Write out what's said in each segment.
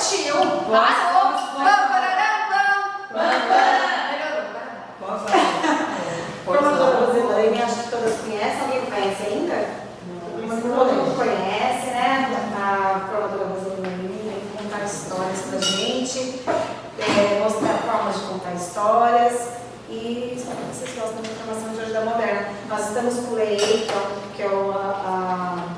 tio. Arrasou. Formadora brasileira, acho que todas conhecem. Alguém conhece ainda? Todo mundo conhece, né? A formadora brasileira vem contar histórias pra gente, mostrar formas de contar histórias e espero que vocês gostem da informação de hoje da Moderna. Nós estamos com o LEI, que é a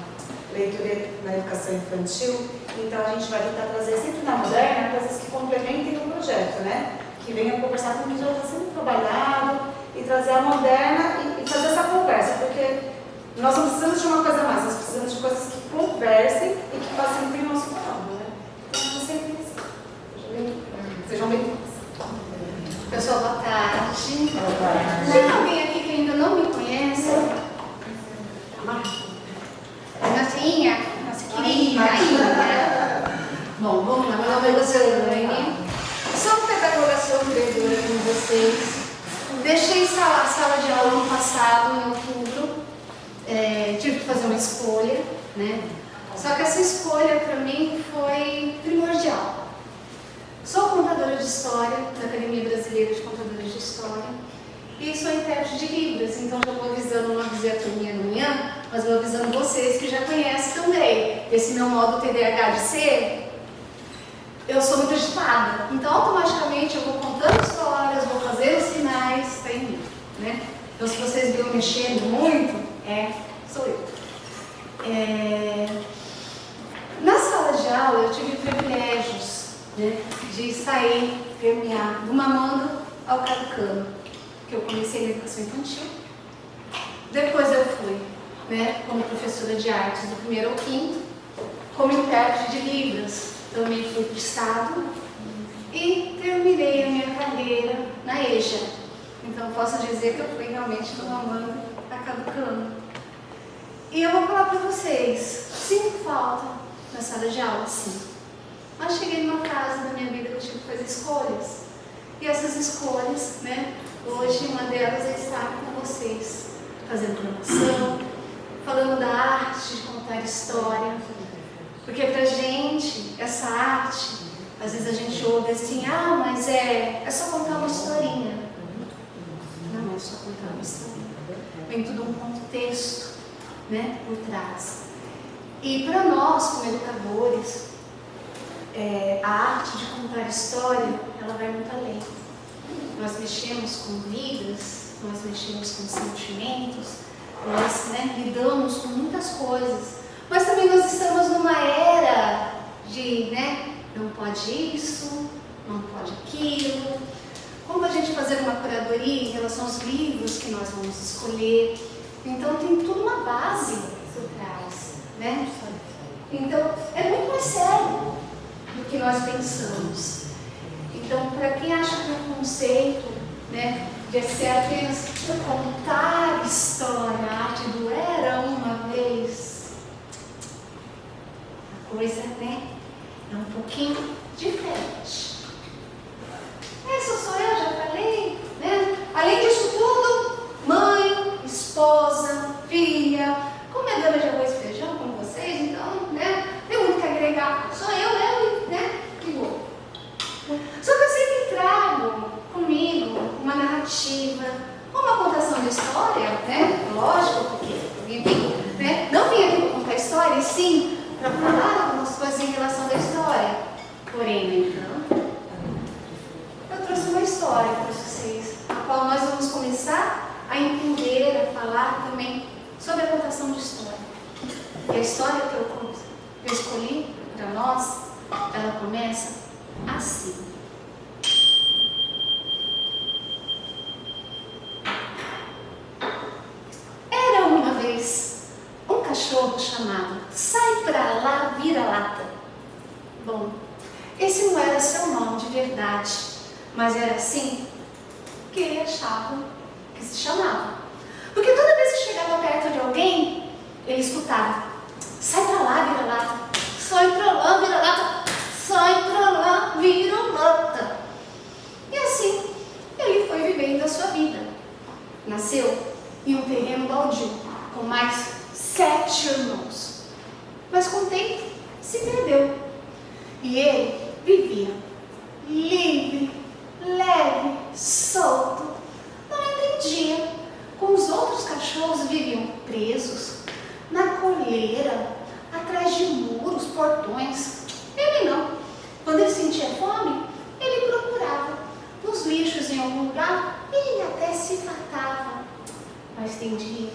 leitura na educação infantil, então a gente vai tentar trazer sempre na Moderna coisas que complementem o projeto, né? Que venham conversar com o que já está sendo trabalhado e trazer a Moderna e fazer essa conversa, porque nós não precisamos de uma coisa a mais, nós precisamos de coisas que conversem e que facilitem o nosso trabalho, né? Então, sejam bem-vindos. Pessoal, boa tarde. Tem alguém aqui que ainda não me conhece? Martinha, nossa querida. Bom, vamos lá. Meu nome é Luciane. Sou pedagoga sofredora com vocês. Deixei a sala de aula no passado, em outubro. Tive que fazer uma escolha, né? Só que essa escolha para mim foi primordial. Sou contadora de história da Academia Brasileira de Contadores de História e sou intérprete de Libras, então já vou avisando, não avisei a turminha amanhã, mas vou avisando vocês que já conhecem também esse meu modo TDAH de ser. Eu sou muito agitada, então automaticamente eu vou contando histórias, vou fazendo sinais, está em mim, né? Então se vocês viram mexendo muito, sou eu. Na sala de aula eu tive privilégios, né, de sair, permear do mamando ao caducano, que eu comecei na educação infantil. Depois eu fui, né, como professora de artes do 1º ao 5º, como intérprete de Libras, também fui para o estado e terminei a minha carreira na EJA. Então posso dizer que eu fui realmente do mamando a caducano. E eu vou falar para vocês, sinto falta na sala de aula, sim. Mas cheguei numa fase da minha vida que eu tive que fazer escolhas. E essas escolhas, né, hoje uma delas é estar com vocês, fazendo formação, falando da arte de contar história. Porque pra gente, essa arte, às vezes a gente ouve assim, mas é só contar uma historinha. Não é só contar uma historinha. Vem tudo um contexto, né, por trás. E para nós, como educadores, a arte de contar história, ela vai muito além. Nós mexemos com vidas, nós mexemos com sentimentos, nós, né, lidamos com muitas coisas, mas também nós estamos numa era de, né, não pode isso, não pode aquilo. Como a gente fazer uma curadoria em relação aos livros que nós vamos escolher? Então tem tudo uma base por trás, né? Então é muito mais sério do que nós pensamos. Então, para quem acha que o conceito, né, de ser apenas contar história, a arte do era uma vez, a coisa, né, é um pouquinho diferente. Essa sou eu, já falei, né? Além disso tudo, mãe, esposa, filha, comedora de arroz e feijão como vocês, então, né, tem muito que agregar. Sou eu, né, e vou. Só que eu sempre trago comigo uma narrativa, uma contação de história, né? Lógico, porque eu vim, né? Não vim aqui para contar história, e sim para falar algumas coisas em relação à história. Porém, no entanto, eu trouxe uma história para vocês, a qual nós vamos começar a entender, a falar também sobre a contação de história. E a história que eu escolhi para nós, ela começa assim. Era uma vez um cachorro chamado Sai Pra Lá Vira-Lata. Bom, esse não era seu nome de verdade, mas era assim que ele achava que se chamava. Porque toda vez que chegava perto de alguém, ele escutava: sai pra lá, vira-lata, sai pra lá, vira-lata, sai pra lá, vira-lata. E assim, ele foi vivendo a sua vida. Nasceu em um terreno baldio, com mais 7 irmãos. Mas com o tempo, se perdeu. E ele vivia livre, leve, solto. Não entendia. Com os outros cachorros viviam presos, na coleira, atrás de muros, portões. Ele não. Quando ele sentia fome, ele procurava nos lixos em algum lugar e ele até se matava. Mas tem dias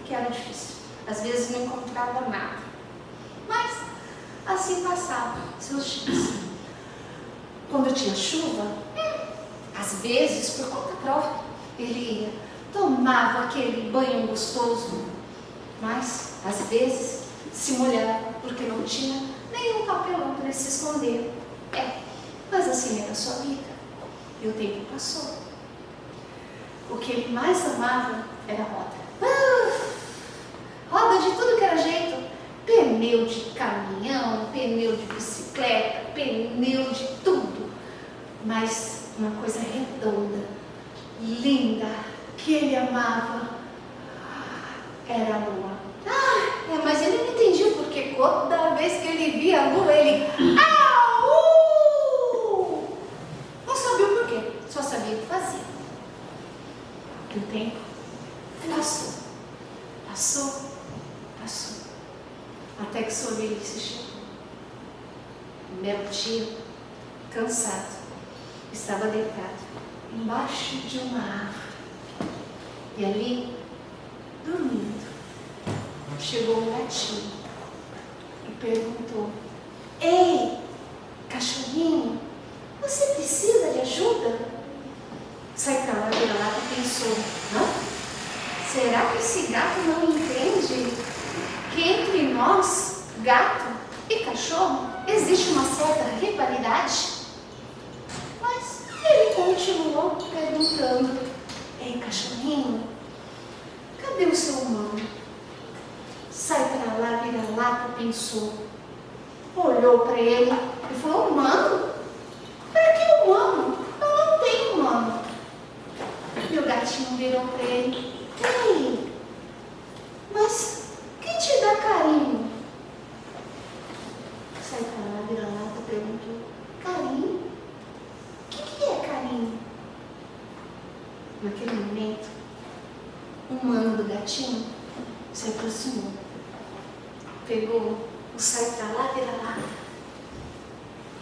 que era difícil. Às vezes não encontrava nada. Mas assim passava seus dias. Quando tinha chuva, às vezes, por conta própria, ele ia, tomava aquele banho gostoso. Mas, às vezes, se molhava porque não tinha nenhum papelão para se esconder. Mas assim era a sua vida. E o tempo passou. O que ele mais amava era a roda. Roda de tudo que era jeito. Pneu de caminhão, pneu de bicicleta, pneu de tudo. Mas uma coisa redonda, linda, que ele amava, era a lua. Mas ele não entendia porque toda vez que ele via a lua, ele... Não sabia o porquê, só sabia o que fazia. E o tempo passou, passou, passou, até que sua velhice chegou. Um belo dia, cansado, estava deitado embaixo de uma árvore. E ali, dormindo, chegou um gatinho e perguntou: ei, cachorrinho, você precisa de ajuda? Sai pra lá, vira lá, e pensou: será que esse gato não entende que entre nós, gato e cachorro, existe uma certa rivalidade? Mas ele continuou perguntando: ei, cachorrinho, cadê o seu humano? Sai pra lá, vira lá, pensou. Olhou para ele e falou: humano? Para que humano? Eu não tenho humano. E o gatinho virou para ele: ei, mas quem te dá carinho? Sai pra lá, vira lá, perguntou: carinho? O que é carinho? Naquele momento, o humano do gatinho se aproximou, pegou o sai pra lá, vira lá,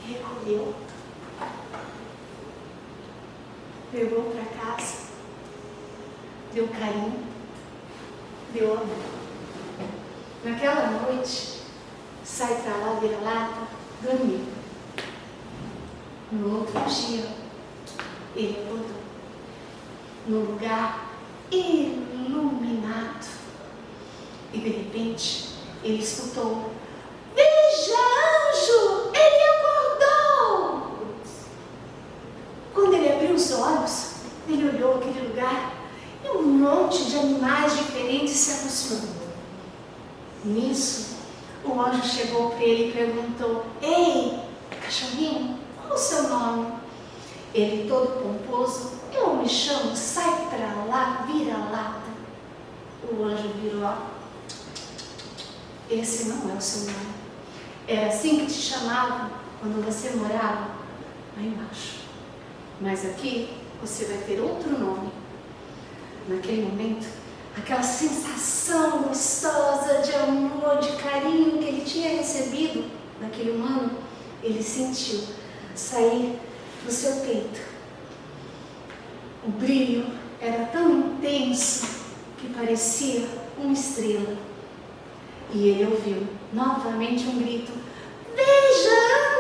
recolheu, levou para casa, deu carinho, deu amor. Naquela noite, sai pra lá, vira lá, dormiu. No outro dia, ele acordou num lugar iluminado e de repente ele escutou: veja, anjo, ele acordou! Quando ele abriu os olhos, ele olhou aquele lugar e um monte de animais diferentes se aproximou. Nisso, o anjo chegou para ele e perguntou: ei, cachorrinho, qual o seu nome? Ele, todo pomposo: eu me chamo Sai Pra Lá, Vira Lata. O anjo virou: esse não é o seu nome. Era assim que te chamavam quando você morava lá embaixo. Mas aqui você vai ter outro nome. Naquele momento, aquela sensação gostosa de amor, de carinho que ele tinha recebido daquele humano, ele sentiu sair do seu peito. O brilho era tão intenso que parecia uma estrela. E ele ouviu novamente um grito: veja,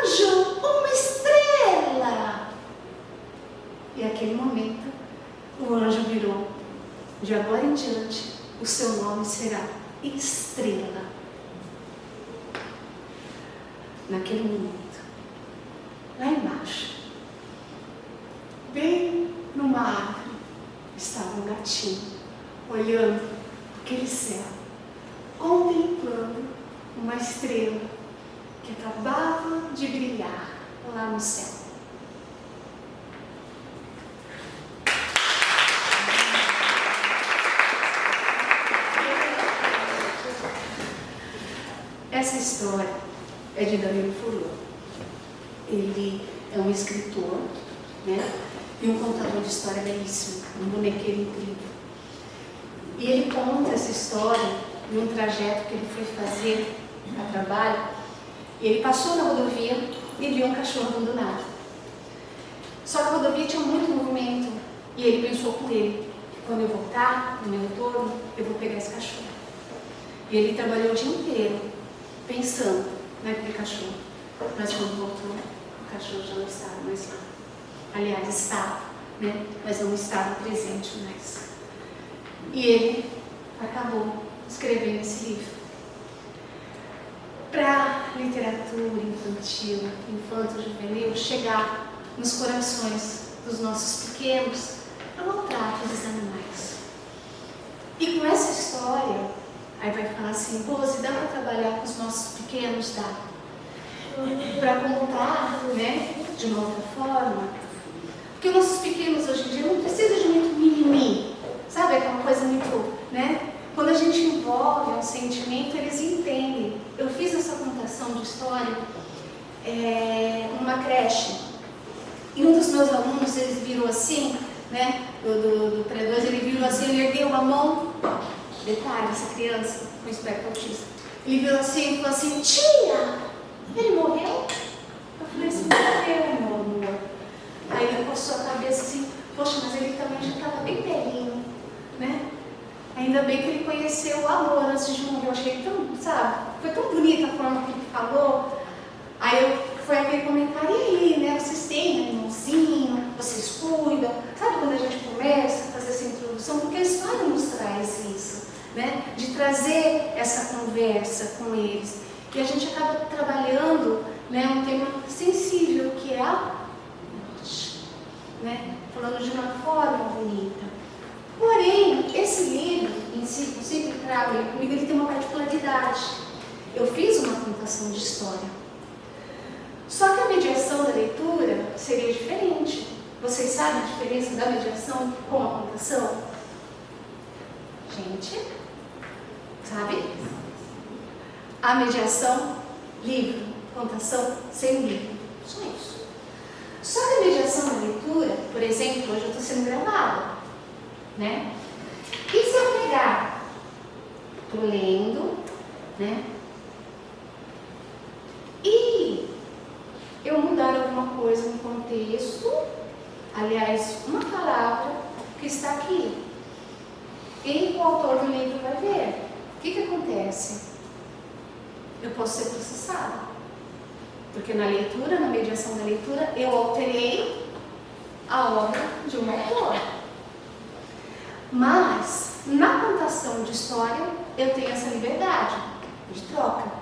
anjo, uma estrela! E naquele momento, o anjo virou: de agora em diante, o seu nome será Estrela. Naquele momento, lá embaixo, bem numa árvore, estava um gatinho, olhando aquele céu, contemplando uma estrela que acabava de brilhar lá no céu. Essa história é de Danilo Furlan. ele é um escritor, né? E um contador de história belíssimo, um bonequeiro incrível. E ele conta essa história em um trajeto que ele foi fazer a trabalho. E ele passou na rodovia e viu um cachorro abandonado. Só que a rodovia tinha muito movimento e ele pensou com ele: quando eu voltar no meu retorno, eu vou pegar esse cachorro. E ele trabalhou o dia inteiro pensando naquele cachorro. Mas quando voltou, o cachorro já não estava mais lá. Aliás, estava, né? Mas não estava presente mais. E ele acabou escrevendo esse livro. Para a literatura infantil, infanto-juvenil, chegar nos corações dos nossos pequenos, é o maltrato dos animais. E com essa história, aí vai falar assim: pô, se dá para trabalhar com os nossos pequenos, dá. Para contar, né, de uma outra forma, porque os nossos pequenos hoje em dia não precisam de muito mimimi, sabe, aquela coisa muito, né? Quando a gente envolve um sentimento, eles entendem. Eu fiz essa contação de história numa creche. E um dos meus alunos, ele virou assim, né? Do pré-2, ele virou assim, ele ergueu a mão. Detalhe, essa criança com espectro autista. Ele virou assim e falou assim: tia, ele morreu? Eu falei assim: morreu, meu amor. Aí ele coçou a cabeça assim: poxa, mas ele também já estava bem velhinho, né? Ainda bem que ele conheceu o amor antes de morrer. Eu achei tão, sabe, foi tão bonita a forma que ele falou. Aí foi aquele comentário: e aí, né, vocês têm animalzinho, vocês cuidam? Sabe quando a gente começa a fazer essa introdução? Porque a história nos traz isso, né, de trazer essa conversa com eles. E a gente acaba trabalhando, né, um tema sensível, que é a morte, né, falando de uma forma bonita. Porém, esse livro, em si, eu sempre trago ele comigo, ele tem uma particularidade. Eu fiz uma contação de história. Só que a mediação da leitura seria diferente. Vocês sabem a diferença da mediação com a contação? Gente, sabe? A mediação, livro, contação, sem livro. Só isso. Só que a mediação da leitura, por exemplo, hoje eu estou sendo gravada, né? E se eu pegar, estou lendo, né? E eu mudar alguma coisa no contexto, aliás, uma palavra que está aqui, e o autor do livro vai ver. O que acontece? Eu posso ser processada. Porque na leitura, na mediação da leitura, eu alterei a obra de um autor. Mas, na contação de história, eu tenho essa liberdade de troca.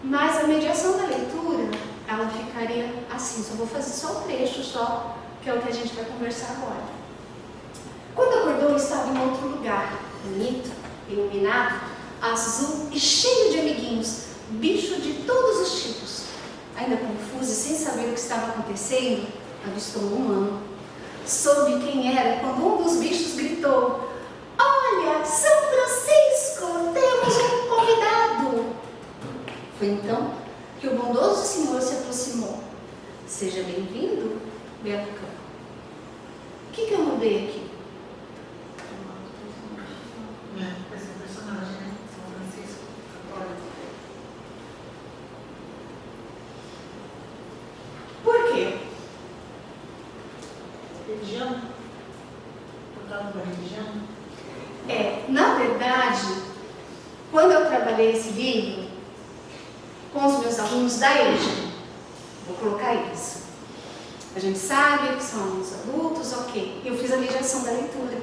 Mas a mediação da leitura, ela ficaria assim, só vou fazer só o trecho, só, que é o que a gente vai conversar agora. Quando acordou, eu estava em outro lugar, bonito, iluminado, azul e cheio de amiguinhos, bicho de todos os tipos. Ainda confuso e sem saber o que estava acontecendo, avistou um humano. Soube quem era quando um dos bichos gritou: olha, São Francisco, temos um convidado. Foi então que o bondoso senhor se aproximou. Seja bem-vindo, belo cão. O que eu mudei aqui? Esse personagem, né? São Francisco, católico. Por quê? Religião? Por causa da religião? Na verdade, quando eu trabalhei esse livro com os meus alunos da EJA, vou colocar isso. A gente sabe que são alunos adultos, ok. Eu fiz a mediação da leitura.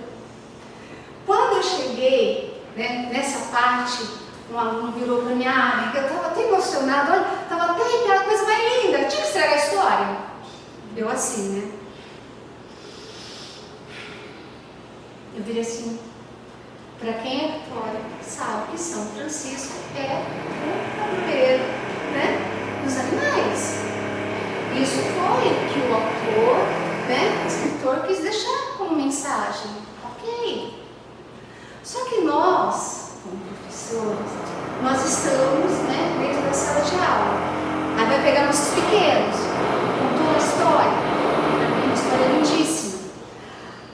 Quando eu cheguei, né, nessa parte, um aluno virou para mim: eu estava até emocionado, olha, estava até arrepiada, coisa mais linda, tinha que estragar a história. Eu assim, né? Eu virei assim: para quem é católico, sabe que São Francisco é o padroeiro, né, dos animais. Isso foi o que o autor, né, o escritor, quis deixar como mensagem. Ok. Só que nós, como professores, nós estamos, né, dentro da sala de aula. Aí vai pegar nossos pequenos, contou uma história lindíssima.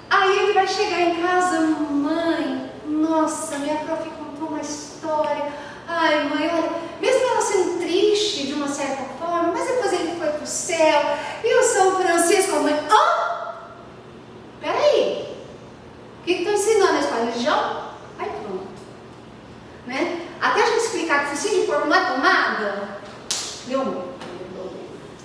Aí ele vai chegar em casa, mãe, nossa, minha prof contou uma história. Ai, mãe, olha, mesmo ela sendo triste de uma certa forma, mas depois ele foi para o céu, e o São Francisco, a mãe, peraí, o que estão ensinando na escola? Religião? Aí pronto. Né? Até a gente explicar que focinho de porco não é tomada, deu um.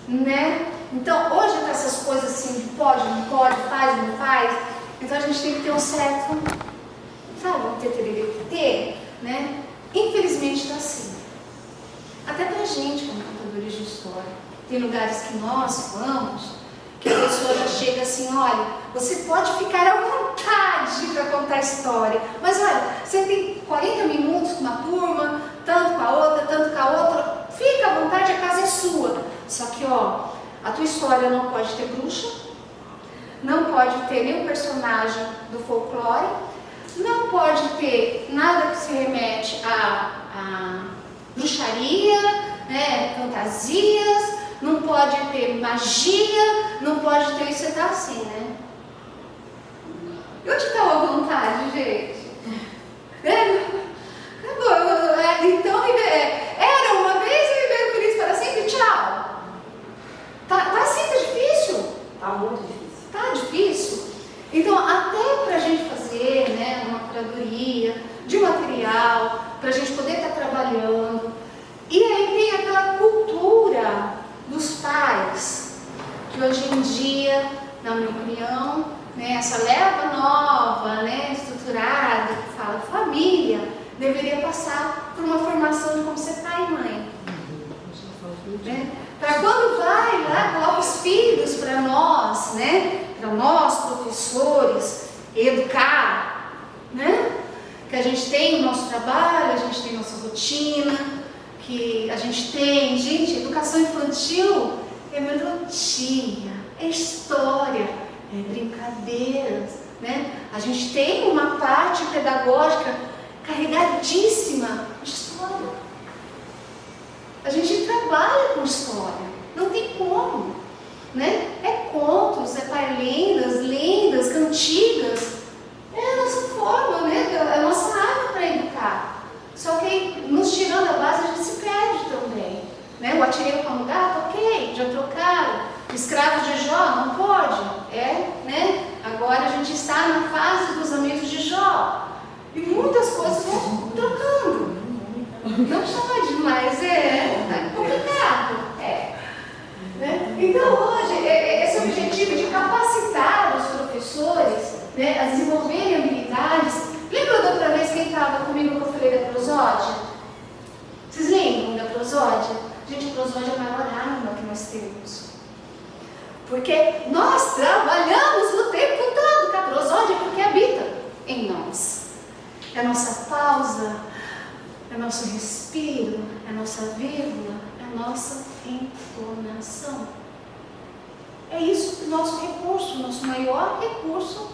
Né? Então, hoje com essas coisas assim, de pode, não pode, faz, não faz, então a gente tem que ter um certo, sabe, um ter, né? Infelizmente está assim. Até pra gente, como contadores de história. Tem lugares que nós vamos, que a pessoa já chega assim, olha, você pode ficar à vontade para contar história, mas olha, você tem 40 minutos com uma turma, tanto com a outra, fica à vontade, a casa é sua. Só que, ó, a tua história não pode ter bruxa, não pode ter nenhum personagem do folclore, não pode ter nada que se remete a bruxaria, né, fantasias, não pode ter magia, não pode ter isso, você tá assim, né? Eu te dou à vontade, gente. Então, era uma vez e viveram feliz para sempre, tchau. Tá assim, tá difícil? Tá muito difícil. Tá difícil? Então, até pra gente fazer, né, uma curadoria de material, pra gente poder estar trabalhando. E aí tem aquela cultura dos pais, que hoje em dia, na minha opinião, né, essa leva nova, né, estruturada, que fala família, deveria passar por uma formação de como ser pai e mãe. Né? Para quando vai lá, coloca os filhos para nós, né, para nós professores, educar, né? Que a gente tem o nosso trabalho, a gente tem nossa rotina, que a gente tem, gente, educação infantil é melodia, é história, é brincadeiras, né? A gente tem uma parte pedagógica carregadíssima de história. A gente trabalha com história, não tem como, né? É contos, é lendas, cantigas, é a nossa forma, né? É a nossa arma para educar. Só que nos tirando a base a gente se perde também, né? O atirei para um gato, ok, já trocaram. Escravo de Jó, não pode, né? Agora a gente está na fase dos amigos de Jó. E muitas coisas vão trocando. Não pode, mas é complicado. Né? Então hoje, esse objetivo de capacitar os professores, né, a desenvolverem habilidades. Lembra da outra vez quem estava comigo que eu falei da prosódia? Vocês lembram da prosódia? Gente, a prosódia é a maior arma que nós temos. Porque nós trabalhamos o tempo todo com a prosódia porque habita em nós. É a nossa pausa, é o nosso respiro, é a nossa vírgula, é a nossa entonação. É isso o nosso recurso, o nosso maior recurso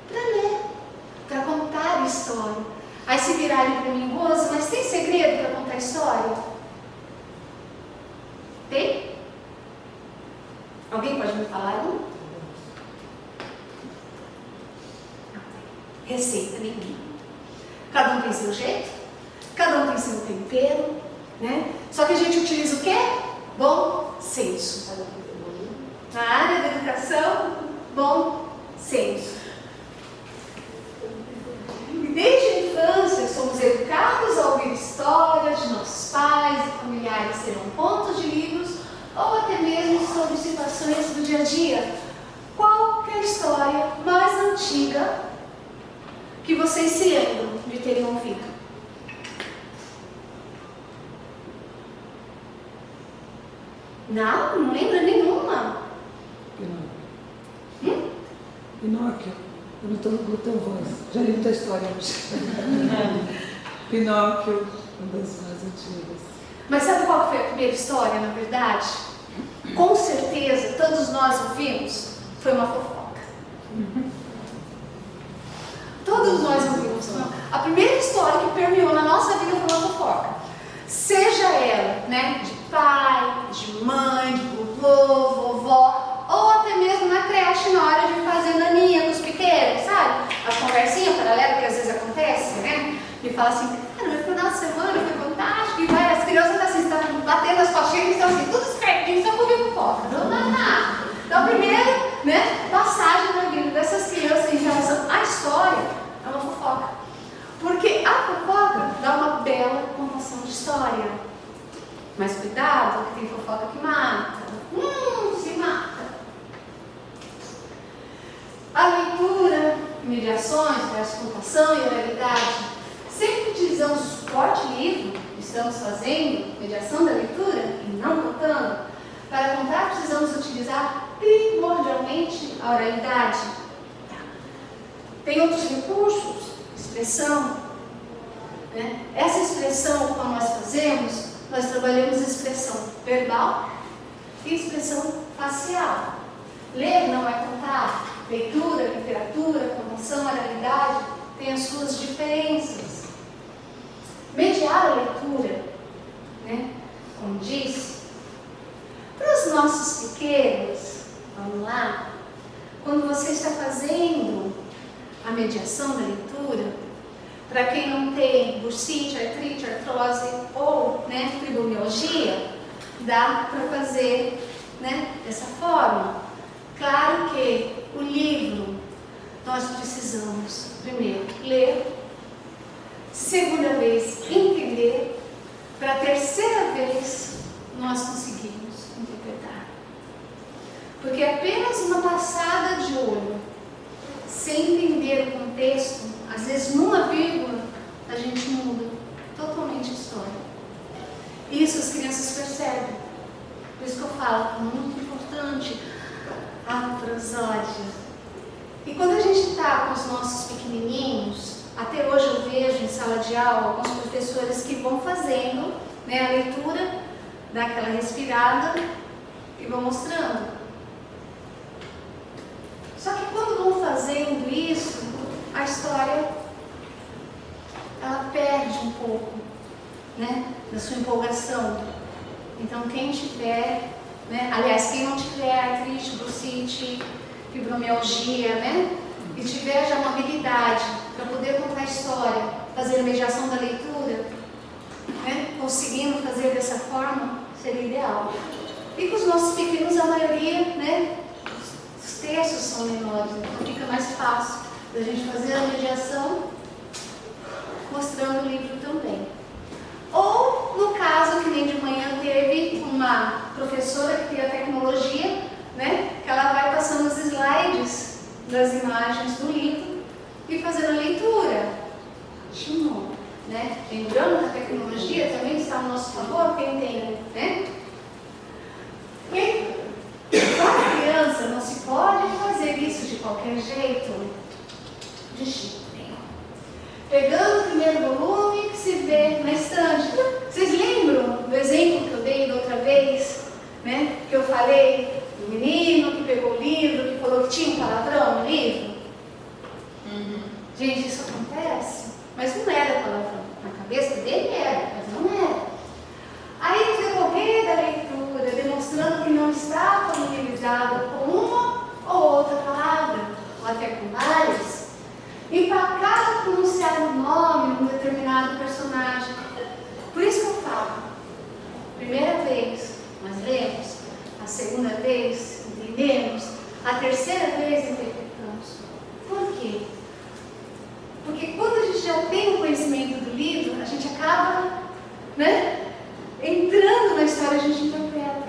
para ler, para contar história. Aí se virarem para mim, Rosa, mas tem segredo para contar história? Tem? Alguém pode me falar um? Receita nenhuma. Cada um tem seu jeito, cada um tem seu tempero, né? Só que a gente utiliza o quê? Bom senso. Na área da educação, bom senso. E desde a infância somos educados a ouvir histórias de nossos pais e familiares, serão contos de livros ou até mesmo sobre situações do dia a dia. Qual que é a história mais antiga que vocês se lembram de terem ouvido? Não lembra nenhuma. Pinóquio. Eu não estou no teu voz. Já li muita história hoje. Pinóquio, uma das mais antigas. Mas sabe qual foi a primeira história, na verdade? Com certeza, todos nós ouvimos, foi uma fofoca. Todos nós ouvimos. A primeira história que permeou na nossa vida foi uma fofoca. Seja ela, né, de pai, de mãe, de vovô, vovó, ou até mesmo na creche na hora de fazer naninha com os pequenos, sabe? As conversinhas paralelas que às vezes acontecem, né? E fala assim, cara, meu final de semana foi fantástico, e vai, as crianças assim, estão batendo as costinhas, estão assim, tudo espertinho, só comigo fofoca, não dá nada. Então, a primeira, né, passagem na vida dessas crianças em relação à história é uma fofoca. Porque a fofoca dá uma bela contação de história. Mas cuidado, que tem fofoca que mata. Se mata. A leitura, mediações, versus contação e oralidade. Sempre que utilizamos o suporte livro, estamos fazendo mediação da leitura e não contando, para contar precisamos utilizar primordialmente a oralidade. Tem outros recursos, expressão. Né? Essa expressão, como nós fazemos, nós trabalhamos expressão verbal e expressão facial. Ler não é contar. Leitura, literatura, contação, oralidade tem as suas diferenças. Mediar a leitura, né? Como disse, para os nossos pequenos, vamos lá, quando você está fazendo a mediação da leitura, para quem não tem bursite, artrite, artrose ou, né, fibromialgia, dá para fazer, né, dessa forma. Claro que o livro nós precisamos, primeiro, ler, segunda vez, entender, para a terceira vez nós conseguimos interpretar. Porque apenas uma passada de olho, sem entender o contexto, às vezes numa vírgula, a gente muda totalmente a história. Isso as crianças percebem. Por isso que eu falo, é muito importante a prosódia. E quando a gente está com os nossos pequenininhos, até hoje eu vejo em sala de aula alguns professores que vão fazendo, né, a leitura, dá aquela respirada e vão mostrando. Só que quando vão fazendo isso, a história ela perde um pouco, né, da sua empolgação. Então quem tiver, né, aliás, quem não tiver artrite, bursite, fibromialgia, né, e tiver já uma habilidade para poder contar a história, fazer a mediação da leitura, né, conseguindo fazer dessa forma, seria ideal. E com os nossos pequenos, a maioria, né, os textos são menores, então fica mais fácil da gente fazer a mediação mostrando o livro também. Ou, no caso, que nem de manhã teve uma professora que tem a tecnologia, né, que ela vai passando os slides das imagens do livro e fazendo a leitura. Ótimo, né? Lembrando que a tecnologia também está ao nosso favor, quem tem, né? E para a criança não se pode fazer isso de qualquer jeito, de jeito nenhum. Pegando o primeiro volume que se vê na estante. Vocês lembram do exemplo que eu dei da outra vez, né? Que eu falei do menino que pegou o livro, que falou que tinha um palavrão no livro? Gente, isso acontece, mas não era palavrão. Na cabeça dele era, mas não era. Aí, no decorrer da leitura, demonstrando que não está familiarizado com uma ou outra palavra, ou até com várias, e para cada pronunciar o nome de um determinado personagem. Por isso que eu falo, primeira vez nós lemos, a segunda vez entendemos, a terceira vez interpretamos. Por quê? Porque quando a gente já tem o conhecimento do livro, a gente acaba, né, entrando na história, a gente interpreta.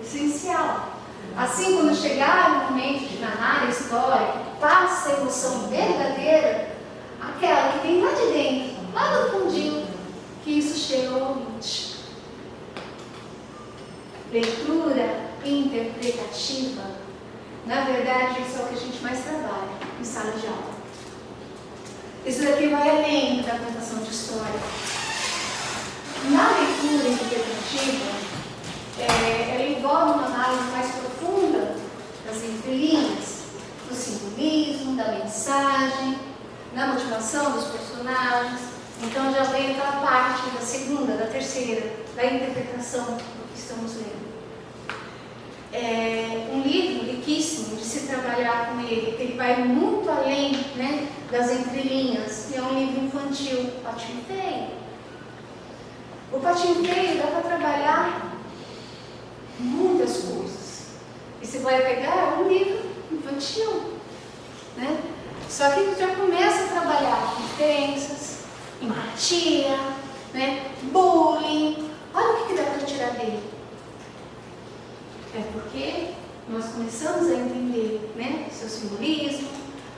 Essencial. Assim, quando chegar o momento de narrar a história, passa a emoção verdadeira, aquela que tem lá de dentro, lá no fundinho, que isso chega ao ouvinte. Leitura interpretativa, na verdade, isso é o que a gente mais trabalha em sala de aula. Isso daqui vai além da contação de história. Na leitura interpretativa, ela envolve uma análise mais profunda das entrelinhas, do simbolismo, da mensagem, da motivação dos personagens, Então já vem aquela parte da segunda, da terceira, da interpretação do que estamos lendo. É um livro riquíssimo de se trabalhar com ele, que ele vai muito além, né, das entrelinhas. E é um livro infantil, Patinho Feio. O Patinho Feio dá para trabalhar muitas coisas. E você vai pegar um livro infantil, né? Só que já começa a trabalhar diferenças, empatia, né? Bullying. Olha o que dá para tirar dele. É porque nós começamos a entender, né, seu simbolismo,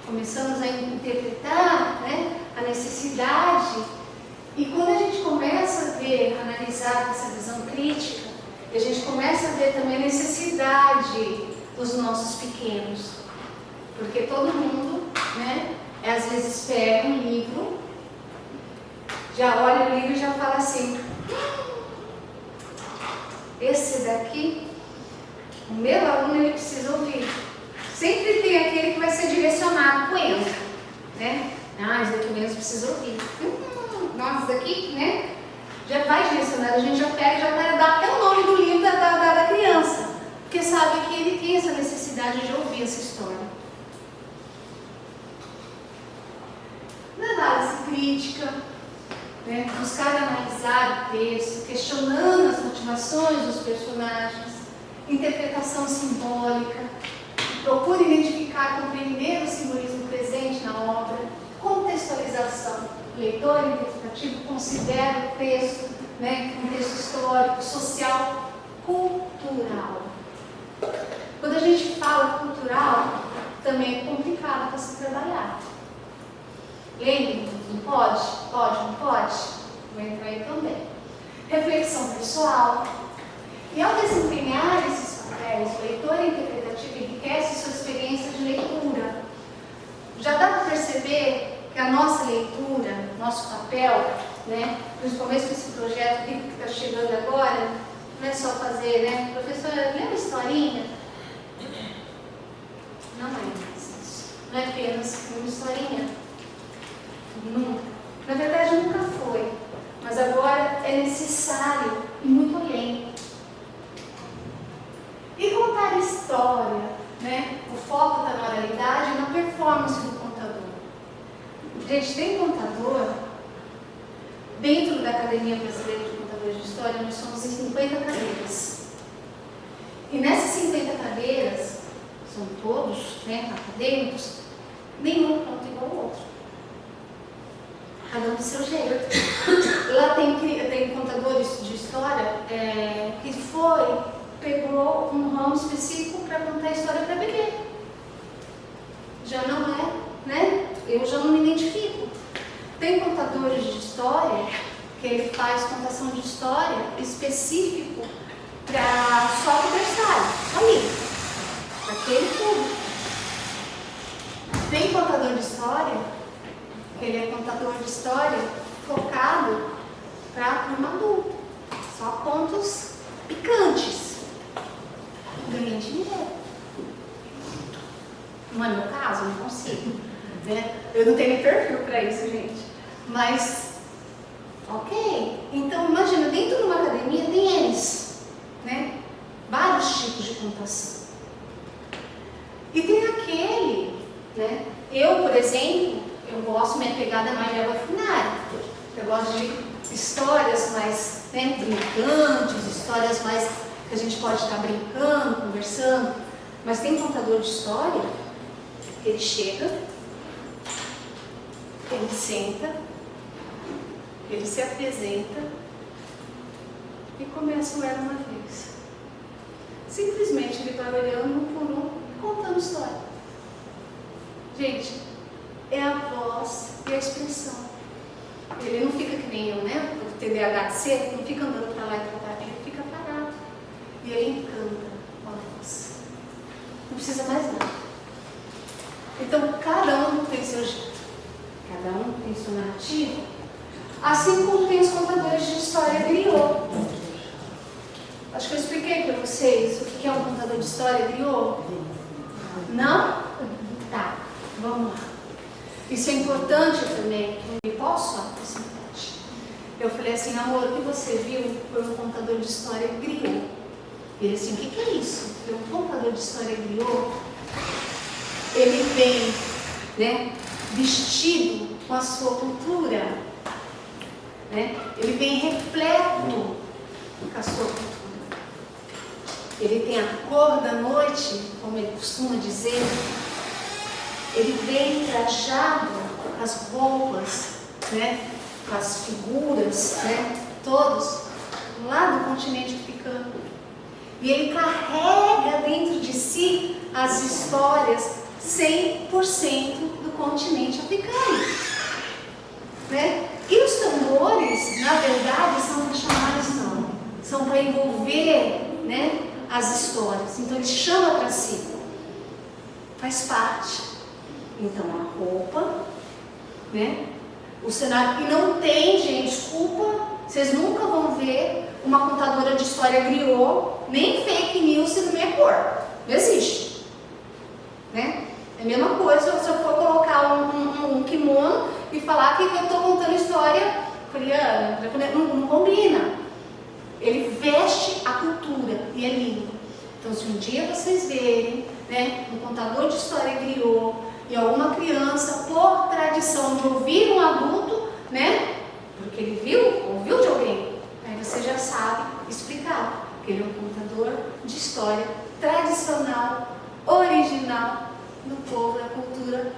começamos a interpretar, né, a necessidade. E quando a gente começa a ver, analisar essa visão crítica, a gente começa a ver também a necessidade dos nossos pequenos. Porque todo mundo, né, às vezes pega um livro, já olha o livro e já fala assim: esse daqui, o meu aluno, ele precisa ouvir. Sempre tem aquele que vai ser direcionado com ele, né? Ah, esse daqui mesmo precisa ouvir. Nossa, daqui, né? Já vai direcionado, a gente já pega, já vai dar até o nome do livro da criança, porque sabe que ele tem essa necessidade de ouvir essa história. Na análise crítica, né? Buscar analisar o texto, questionando as motivações dos personagens, interpretação simbólica, procure identificar e compreender o simbolismo presente na obra, contextualização. O leitor interpretativo considera o texto, né, contexto histórico, social, cultural. Quando a gente fala cultural, também é complicado para se trabalhar. Lembre, não pode? Pode, não pode? Vou entrar aí também. Reflexão pessoal. E ao desempenhar esses papéis, o leitor interpretativo enriquece sua experiência de leitura. Já dá para perceber que a nossa leitura, nosso papel, né, principalmente com esse projeto que está chegando agora, não é só fazer, né, professora, lê uma historinha? Não é mais isso. Não é apenas uma historinha. Nunca. Na verdade, nunca foi. Mas agora é necessário ir muito além. E contar história, né? O foco da moralidade é na performance do contador. Gente, tem contador, dentro da Academia Brasileira de Contadores de História, nós somos em 50 cadeiras. E nessas 50 cadeiras, são todos, né, acadêmicos, nenhum conta igual ao outro. Cada um do seu jeito. Lá tem contadores de história que pegou um ramo específico para contar história para bebê. Já não é, né? Eu já não me identifico. Tem contadores de história que ele faz contação de história específico para só adversário, amigo, para aquele público. Tem contador de história que ele é contador de história focado para a turma adulta, só pontos picantes. Ganha dinheiro. Não é meu caso, eu não consigo. Né? Eu não tenho perfil para isso, gente. Mas, ok. Então, imagina, dentro de uma academia tem eles, né? Vários tipos de contação. E tem aquele, né? Eu, por exemplo, eu gosto, minha pegada mais revolucionária. Eu gosto de histórias mais, né, brincantes, histórias mais que a gente pode estar brincando, conversando. Mas tem contador de história, ele chega, ele senta, ele se apresenta e começa o Era Uma Vez. Simplesmente ele vai olhando um por um e contando história. Gente, é a voz e a expressão. Ele não fica que nem eu, né? O TDAH de ser, não fica andando para lá e para cá, ele fica parado. E ele encanta com a voz. Não precisa mais nada. Então, cada um tem seu jeito. Cada um tem sua narrativa. Assim como tem os contadores de história griot. Acho que eu expliquei para vocês o que é um contador de história griot. Não? Tá, vamos lá. Isso é importante também. Posso? eu falei assim, amor, o que você viu foi um contador de história griot. Ele assim, o que é isso? Eu falei, um contador de história griot, ele vem, né, vestido com a sua cultura, né? Ele vem repleto com a sua cultura. Ele tem a cor da noite, como ele costuma dizer. Ele vem trajado com as roupas, né, com as figuras, né, todos lá do continente africano. E ele carrega dentro de si as histórias 100% do continente africano, né? E os tambores, na verdade, são para chamar não, são para envolver, né, as histórias. Então ele chama para si, faz parte. Então a roupa, né, o cenário, e não tem, gente, desculpa, vocês nunca vão ver uma contadora de história griot, nem fake news se não é cor, não existe, né? É a mesma coisa se eu for colocar um kimono e falar que eu estou contando história coreana, não combina. Ele veste a cultura e é lindo. Então, se um dia vocês verem, né, um contador de história griot e alguma criança, por tradição de ouvir um adulto, né, porque ele ouviu de alguém, aí você já sabe explicar que ele é um contador de história tradicional, original do povo da cultura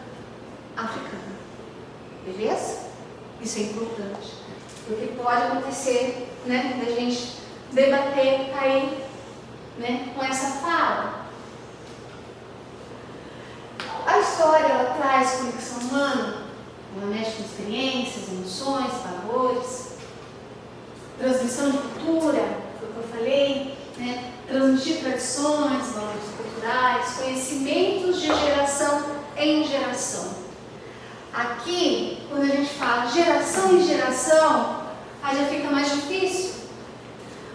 africana. Beleza? Isso é importante, porque pode acontecer, né, da gente debater aí, né, com essa fala. A história, ela traz conexão humana, ela mexe com experiências, emoções, valores, transmissão de cultura, foi o que eu falei, né, transmitir tradições, valores culturais, conhecimentos de geração em geração. Aqui, quando a gente fala geração em geração, aí já fica mais difícil.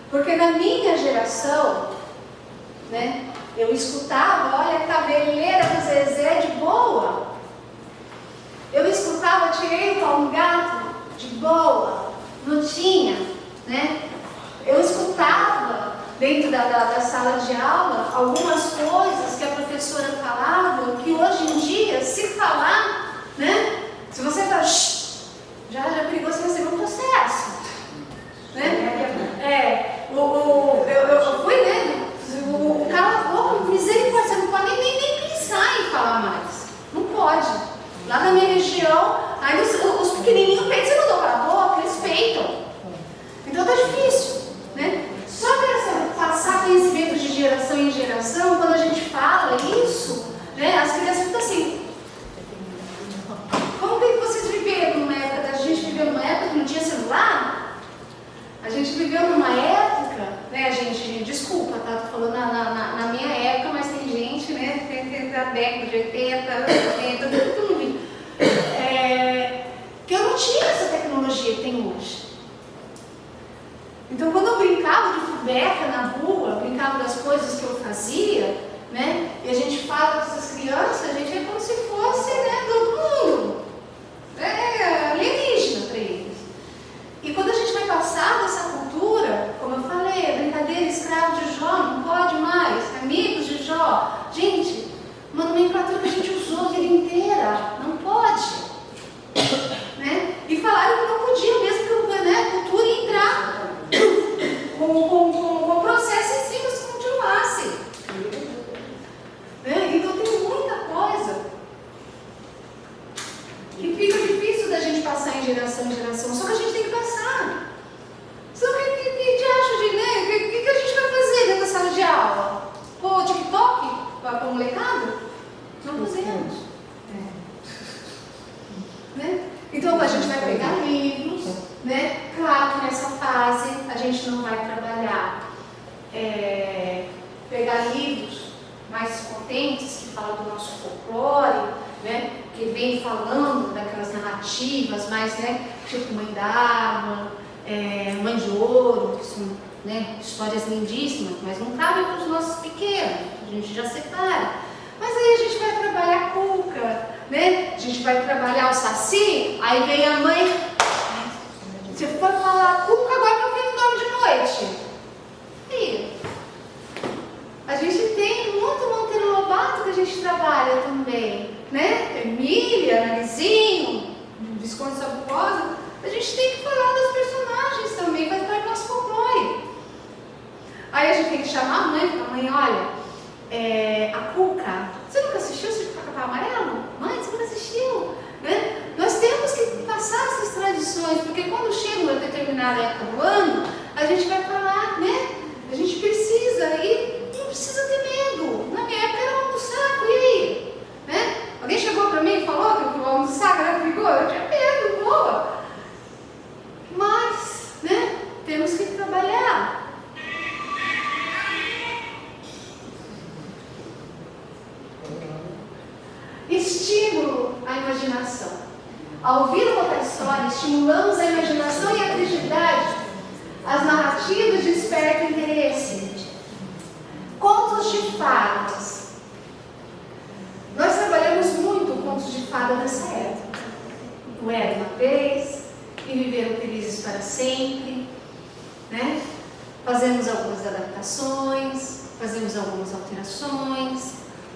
Porque na minha geração, né, eu escutava, olha a cabeleira do Zezé de boa. Eu escutava, tirei o pau no gato de boa, não tinha, né? Eu escutava dentro da sala de aula algumas coisas que a professora falava, que hoje em dia, se falar, né? Se você falar, já é perigoso receber um processo, né? Eu fui, né? O cara louco, misericórdia, você não pode nem pensar em falar mais. Não pode. Lá na minha região, aí os pequenininhos pensam, não dão para a boca, eles peitam. Então tá difícil, né? Só para passar conhecimento de geração em geração, quando a gente fala isso, né, as crianças ficam assim. Como que vocês viveram numa época? A gente viveu numa época que não tinha celular? A gente viveu numa época, né, a gente, desculpa, tá? Tô falando na minha época, mas tem gente, né, tem da década de 80, 80, tudo bem. Que eu não tinha essa tecnologia que tem hoje. Então, quando eu brincava de fubeca na rua, brincava das coisas que eu fazia, né, e a gente fala com essas crianças, a gente é como se fosse, né, do outro mundo. É alienígena para eles. E quando a gente vai passar dessa cultura, como eu falei, a brincadeira escravo de Jó, não pode mais, amigos de Jó, gente, uma nomenclatura que a gente usou a vida inteira, não pode. Né? E falaram que não podia, mesmo que, né, a cultura ia entrar com o processo em si, se continuasse. Né? Então tem muita coisa que fica difícil da gente passar em geração, só que a gente tem que passar. Senão, o que acha de, né? O que a gente vai fazer dentro da sala de aula? Pô, TikTok? Para a molecada? Não fazemos. Né? Então a gente vai pegar livros, né? Claro que nessa fase a gente não vai trabalhar, pegar livros mais potentes que falam do nosso folclore, né? Que vem falando daquelas narrativas mais, né? Tipo Mãe d'Água, Mãe de Ouro, que são, né, histórias lindíssimas, mas não cabem para os nossos pequenos, a gente já separa. Mas aí a gente vai trabalhar a cuca, né? A gente vai trabalhar o saci, aí vem a mãe. Se for falar gente tem que falar das personagens também, faz parte do nosso folclore. Aí a gente tem que chamar a mãe e falar, mãe, olha, a Cuca, você nunca assistiu o Sítio Pica-Pau Amarelo? Mãe, você nunca assistiu? Né? Nós temos que passar essas tradições, porque quando chega uma determinada época do ano, a gente vai falar, né? A gente precisa, e não precisa ter medo. Na minha época era um do saco, e aí? Né? Alguém chegou para mim e falou que o homem do saco era perigoso? Eu tinha medo, boa. Mas, né? Temos que trabalhar. Estímulo à imaginação. Ao ouvir uma história, estimulamos a imaginação e a criatividade. As narrativas despertam interesse. Contos de fadas. Nós trabalhamos muito contos de fada nessa época. O Era uma Vez, E Viveram Felizes para Sempre, né? Fazemos algumas adaptações, fazemos algumas alterações.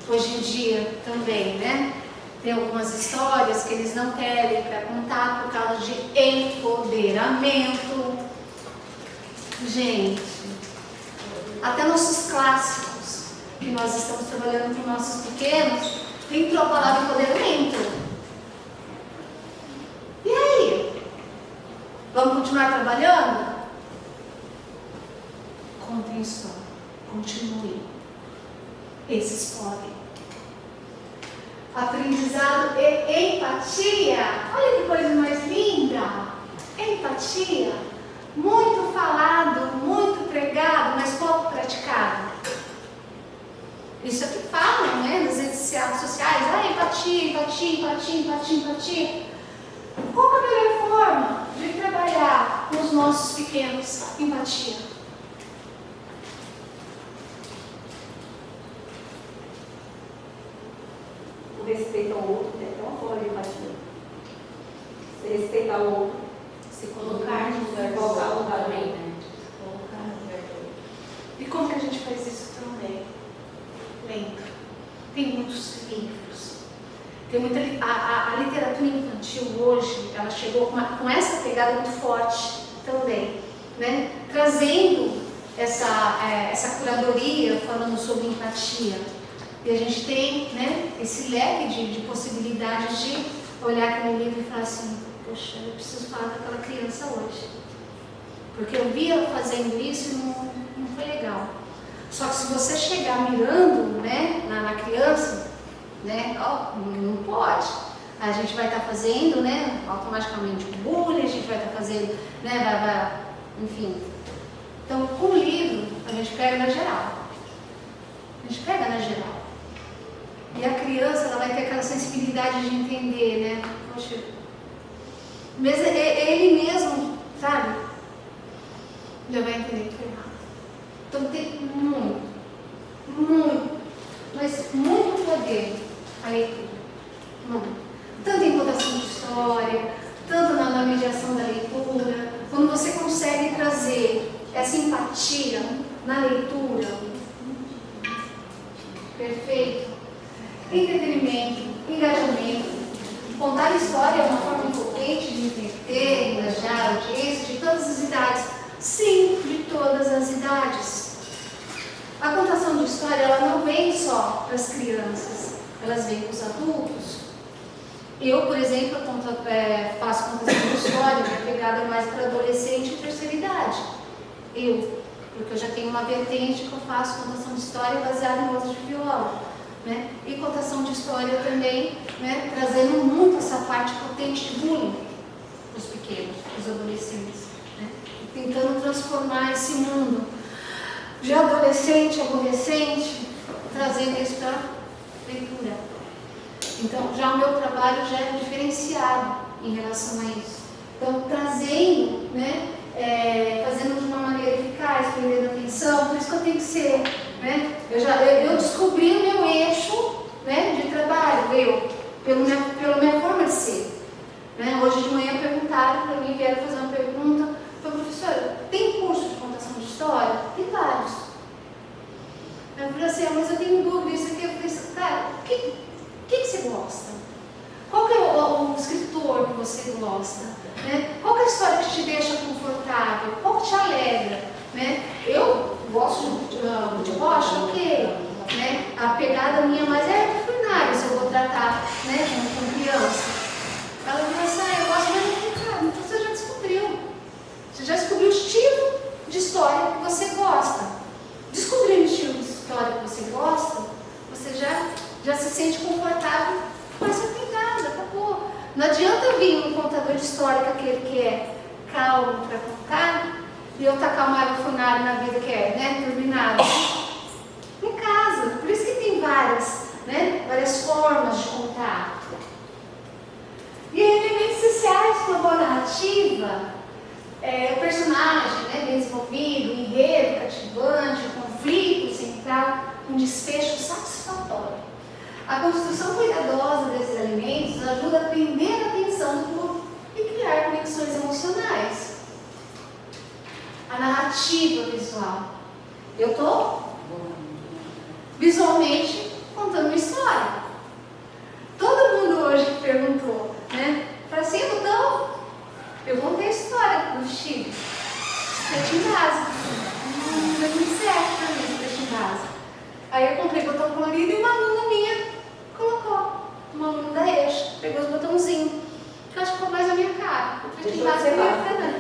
Hoje em dia também, né? Tem algumas histórias que eles não querem para contar por causa de empoderamento. Gente, até nossos clássicos, que nós estamos trabalhando com nossos pequenos, entrou a palavra empoderamento. E aí? Vamos continuar trabalhando? Contem história, continuem. Esses podem. Aprendizado e empatia. Olha que coisa mais linda. Empatia. Muito falado, muito pregado, mas pouco praticado. Isso é o que falam, né, nas redes sociais. Empatia, empatia, empatia, empatia, empatia. Qual é a melhor forma de trabalhar com os nossos pequenos? Empatia. Respeito ao outro, é uma forma de empatia. Você respeitar o outro, Se colocar no lugar colocar no lugar também, dele. né? Colocar no lugar dele. E como que a gente faz isso também? Lendo. Tem muitos livros. Tem muita, a literatura infantil hoje, ela chegou com essa pegada muito forte também, né? Trazendo essa curadoria falando sobre empatia. E a gente tem, né, esse leque de possibilidades de olhar aquele livro e falar assim, poxa, eu preciso falar com aquela criança hoje. Porque eu vi ela fazendo isso e não foi legal. Só que se você chegar mirando, né, na criança, né, não pode. A gente vai estar fazendo, né, automaticamente bullying, a gente vai estar fazendo, né, enfim. Então, com o livro, a gente pega na geral. A gente pega na geral. E a criança, ela vai ter aquela sensibilidade de entender, né? Poxa, mas ele mesmo, sabe? Já vai entender que foi errado. Então tem mas muito poder a leitura. Muito. Tanto em contação de história, tanto na mediação da leitura. Quando você consegue trazer essa empatia na leitura, perfeito. Entretenimento, engajamento. Contar história é uma forma potente de entreter, engajar a audiência de todas as idades. Sim, de todas as idades. A contação de história, ela não vem só para as crianças, elas vêm para os adultos. Eu, por exemplo, faço contação de história, minha pegada mais para adolescente e terceira idade. Porque eu já tenho uma vertente que eu faço contação de história baseada em notas de viola. Né? E contação de história também, né? Trazendo muito essa parte potente de bullying para os pequenos, para os adolescentes, né? E tentando transformar esse mundo de adolescente a adolescente, trazendo isso para a leitura. Então, já o meu trabalho já é diferenciado em relação a isso. Então, trazendo, né? Fazendo de uma maneira eficaz, prendendo atenção, por isso que eu tenho que ser, né? Eu descobri o meu eixo, né, de trabalho, pela minha forma de ser. Né? Hoje de manhã perguntaram para mim, vieram fazer uma pergunta, falei, professora, tem curso de contação de história? Tem vários. Eu falei assim, mas eu tenho dúvida, isso aqui. Eu falei assim, cara, o que você gosta? Qual que é o escritor que você gosta? Né? Qual que é a história história que te deixa confortável? Qual que te alegra? Né? Eu gosto de rocha, ok. Né? A pegada minha mais é veterinária, se eu vou tratar, né, com criança. Ela vai sair, eu gosto mais de complicado. Então você já descobriu. Você já descobriu o estilo de história que você gosta. Descobrindo o estilo de história que você gosta, você já se sente confortável com essa pegada, acabou. Não adianta vir um contador de história com aquele que é calmo para contar e eu tacar uma água funária na vida que é, né, turbinada. Em casa, por isso que tem várias formas de contar. E elementos essenciais para uma boa narrativa, o personagem, né, bem desenvolvido, o enredo cativante, o conflito central, um desfecho satisfatório. A construção cuidadosa desses elementos ajuda a prender a atenção do público e criar conexões emocionais. A narrativa visual. Eu estou visualmente contando uma história. Todo mundo hoje que perguntou, né? Falei assim, então, eu contei a história do vestido. Preto em casa. Não deu muito certo pra mim, preto em casa. Aí eu comprei botão colorido e uma aluna minha colocou. Uma aluna da EJA, pegou os botãozinhos. Que eu acho que ficou mais a minha cara. O preto em casa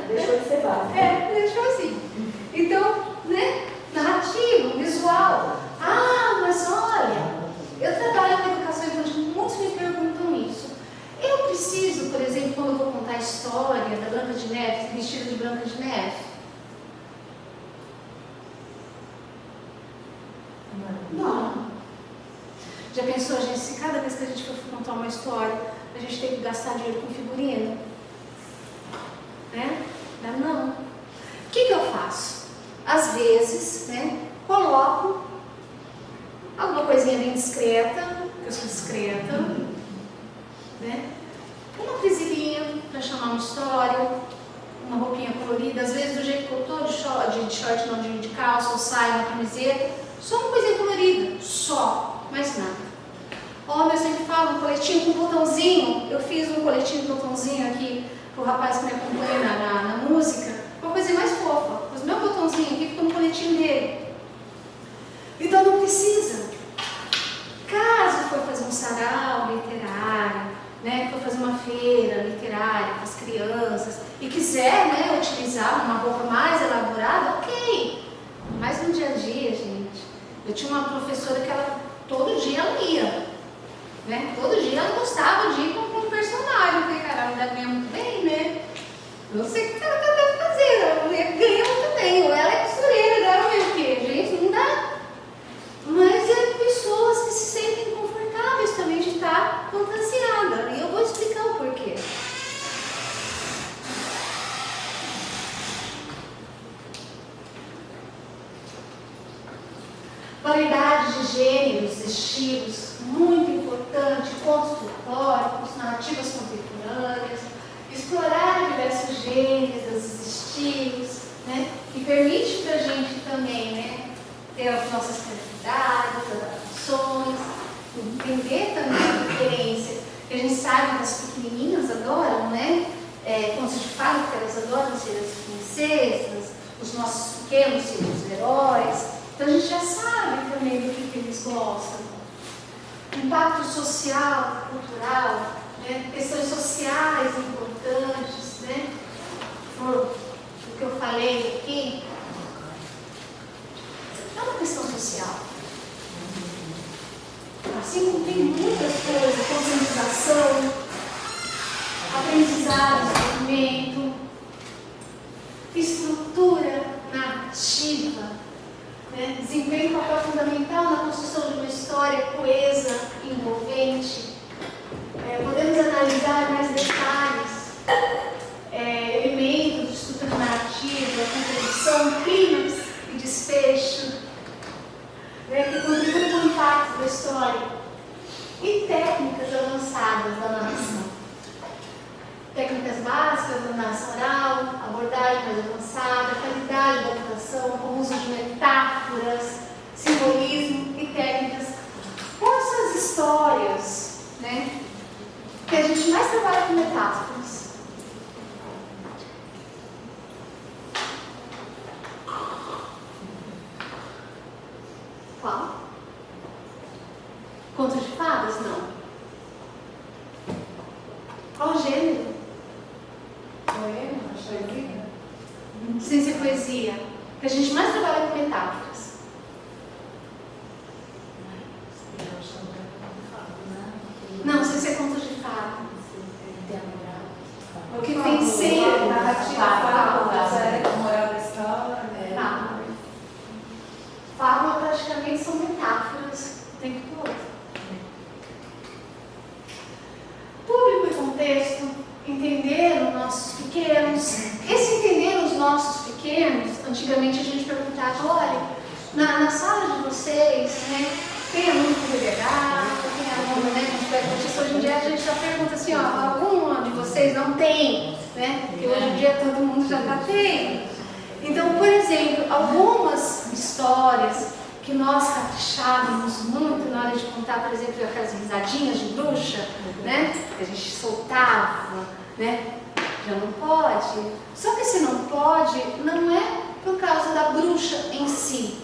Deixou de ser básico. deixou assim. Então, né? Narrativa, visual. Ah, mas olha, eu trabalho com educação infantil, muitos me perguntam isso. Eu preciso, por exemplo, quando eu vou contar a história da Branca de Neve, vestida de Branca de Neve? Não. Já pensou, gente, se cada vez que a gente for contar uma história, a gente tem que gastar dinheiro com figurino? Né? Não. O que eu faço? Às vezes, né, coloco alguma coisinha bem discreta, porque eu sou discreta, né? Uma presilhinha para chamar uma história, uma roupinha colorida, às vezes do jeito que eu estou, de short, não de calça, ou saia, uma camiseta, só uma coisinha colorida, só, mais nada. Homem, eu sempre falo, um coletinho com botãozinho, eu fiz um coletinho com botãozinho aqui pro rapaz que me acompanha na música, uma coisinha mais fofa, os meus botãozinhos aqui ficam no coletinho dele. Então não precisa. Caso for fazer um sarau literário, né, for fazer uma feira literária para as crianças e quiser, né, utilizar uma roupa mais elaborada, ok. Mas no dia a dia, gente, eu tinha uma professora que ela todo dia ela ia, né? Todo dia ela gostava de ir com um personagem. Eu falei, cara, ela ganha muito bem, né? Não sei o que ela deve fazer, ela ganha muito bem. Ou ela é costureira, ela é o quê? Gente, não dá. Mas é pessoas que se sentem confortáveis também de estar fantasiada. E eu vou explicar o porquê. Variedade de gêneros, estilos, muito importante, contos folclóricos, narrativas contemporâneas, explorar diversos gêneros, estilos, né, que permite para a gente também, né, ter as nossas criatividades, adaptações, entender também a diferença, que a gente sabe que as pequenininhas adoram, né, contos de fada, que elas adoram ser as princesas, os nossos pequenos serem os heróis. Então a gente já sabe também do que eles gostam. Impacto social, cultural, né? Questões sociais importantes, né? Por o que eu falei aqui, é uma questão social. Assim como tem muitas coisas, conscientização, aprendizado, desenvolvimento, estrutura narrativa, né? Desempenha um papel fundamental na construção de uma história coesa, envolvente. Podemos analisar mais detalhes, elementos de estrutura narrativa, composição, clímax e desfecho, né, que contribuem para o impacto da história, e técnicas avançadas da narração. Técnicas básicas da narração oral, abordagem mais avançada, qualidade da adaptação, com uso de metáforas, simbolismo e técnicas. Quais são as histórias, né, que a gente mais trabalha com metáforas? Ciência e poesia. Que a gente mais trabalha com metáforas. Não, ciência é contos de fada. O que tem sempre moral da história. Fábula praticamente são metáforas o tempo todo. Público e contexto, entender os nossos pequenos. Esse entender os nossos pequenos, antigamente a gente perguntava, olha, na sala de vocês, né, tem aluno com TDAH, tem aluno, né, com diabetes. Hoje em dia a gente já pergunta assim, ó, alguma de vocês não tem, né? Porque hoje em dia todo mundo já está tendo. Então, por exemplo, algumas histórias que nós caprichávamos muito na hora de contar, por exemplo, aquelas risadinhas de bruxa, né? Que a gente soltava, né? Já não pode. Só que esse não pode não é por causa da bruxa em si.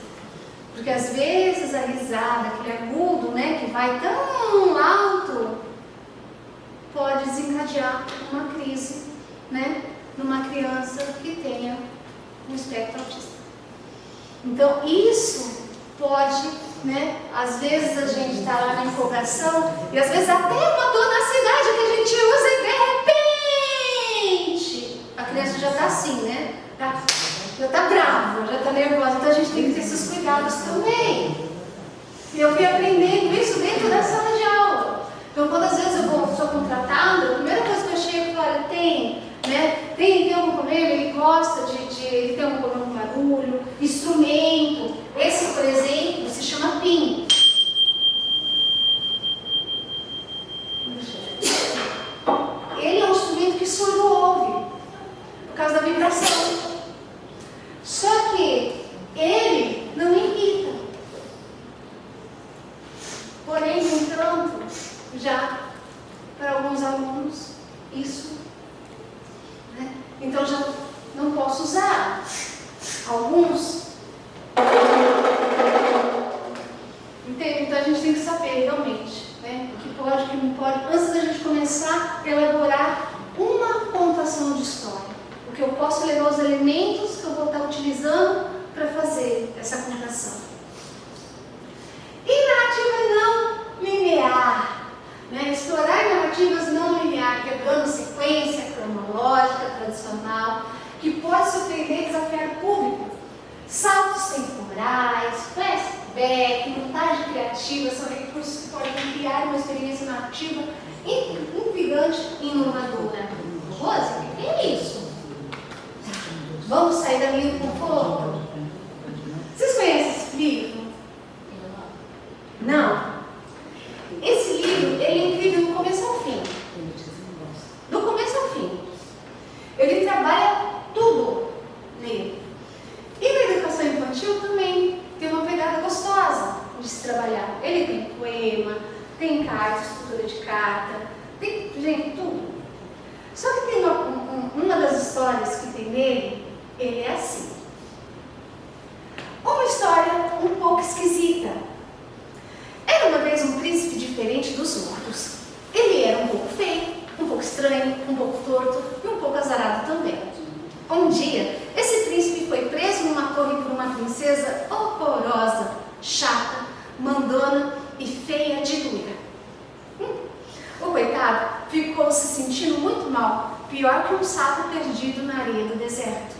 Porque às vezes a risada, aquele agudo, né, que vai tão alto, pode desencadear uma crise, né, numa criança que tenha um espectro autista. Então isso pode, né, às vezes a gente está lá na empolgação e às vezes até uma donacidade que a gente usa e de repente a criança já está assim, né, já está brava, já está nervosa, então a gente tem que ter esses cuidados também. E eu fui aprendendo isso dentro da sala de aula. Então, quando às vezes eu sou contratada, a primeira coisa que eu chego e falo, olha, tem algum problema, ele gosta ele tem algum problema com barulho, instrumento. Esse, por exemplo, se chama PIN. Ele é um instrumento que surdo ouve, por causa da vibração. Só que ele não irrita. Porém, no entanto, já para alguns alunos, isso, né? Então já não posso usar. Alguns. Entende? Então a gente tem que saber realmente, né? O que pode, o que não pode, antes da gente começar a elaborar uma contação de história. Porque eu posso levar os elementos que eu vou estar utilizando para fazer essa contação. E narrativa não linear, né? Explorar narrativas não lineares, quebrando sequência cronológica tradicional, que pode surpreender e desafiar o público. Saltos temporais, flashback, montagem criativa são recursos que podem criar uma experiência narrativa intrigante e inovadora. Rose, o que é isso? Vamos sair da linha do conforto? Vocês conhecem esse livro? Não? Esse livro, ele é incrível do começo ao fim. Do começo ao fim. Ele trabalha tudo nele. E na educação infantil também tem uma pegada gostosa de se trabalhar. Ele tem poema, tem carta, estrutura de carta, tem, gente, tudo. Só que tem uma das histórias que tem nele, ele é assim. Uma história um pouco esquisita. Era uma vez um príncipe diferente dos outros. Ele era um pouco feio, um pouco estranho, um pouco torto e um pouco azarado também. Um dia, esse príncipe foi preso numa torre por uma princesa horrorosa, chata, mandona e feia de loira. O coitado ficou se sentindo muito mal, pior que um sapo perdido na areia do deserto.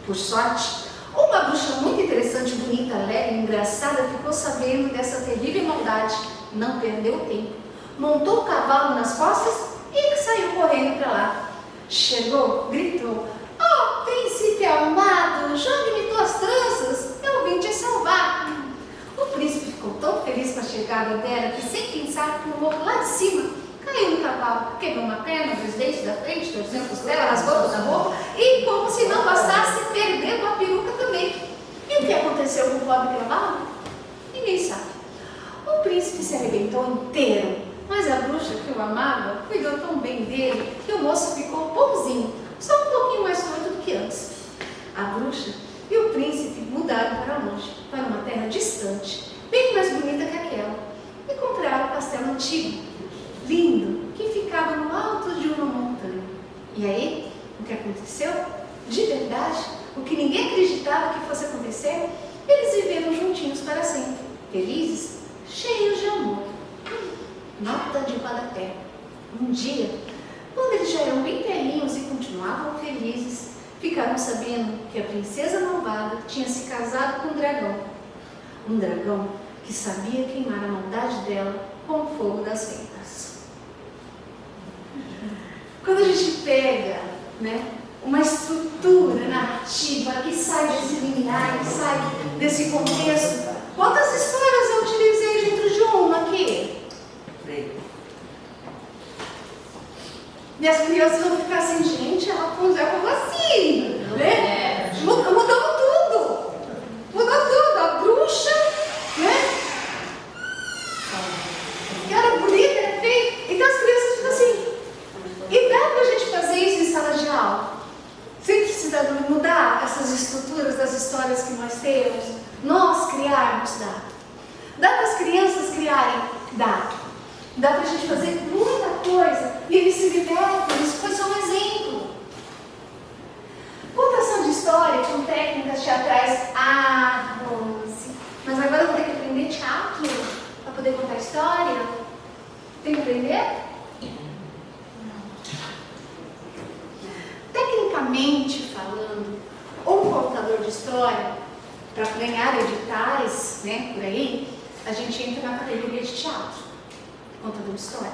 Por sorte, uma bruxa muito interessante, bonita, alegre e engraçada ficou sabendo dessa terrível maldade, não perdeu tempo, montou o cavalo nas costas e saiu correndo para lá. Chegou, gritou: "Oh, príncipe amado, jogue-me tuas tranças, eu vim te salvar." O príncipe ficou tão feliz com a chegada dela que, sem pensar, pulou lá de cima, caiu no cavalo, quebrou uma perna, dois dentes da frente, torceu a costela, rasgou toda a roupa e, como se não bastasse, perdeu a peruca também. E o que aconteceu com o pobre cavalo? Ninguém sabe. O príncipe se arrebentou inteiro, mas a bruxa que o amava cuidou tão bem dele que o moço ficou bonzinho, só um pouquinho mais torto do que antes. A bruxa e o príncipe mudaram para longe, para uma terra distante, bem mais bonita que aquela, e compraram um castelo antigo, lindo, que ficava no alto de uma montanha. E aí, o que aconteceu? de verdade, o que ninguém acreditava que fosse acontecer, eles viveram juntinhos para sempre, felizes, cheios de amor. Nota de rodapé. Um dia, quando eles já eram bem velhinhos e continuavam felizes, ficaram sabendo que a princesa malvada tinha se casado com um dragão. Um dragão que sabia queimar a maldade dela com o fogo das ventas. Quando a gente pega, né, uma estrutura narrativa que sai desse limiar, que sai desse contexto, quantas histórias eu utilizei dentro de uma aqui? E as crianças vão ficar assim, gente, a Rapunzel como assim? Né? Mudou tudo. Mudou tudo. A bruxa, né? Que era bonita, era feia. Então as crianças ficam assim. E dá pra gente fazer isso em sala de aula? Sem precisar mudar essas estruturas das histórias que nós temos? Nós criarmos, dá. Dá para as crianças criarem? Dá. Dá pra gente fazer muita coisa e eles se divertem. Isso foi só um exemplo. Contação de história com técnicas teatrais. Ah, Rose, mas agora eu vou ter que aprender teatro para poder contar história? Tem que aprender? Tecnicamente falando, um contador de história, para ganhar editais, né, por aí, a gente entra na categoria de teatro. Contador de história.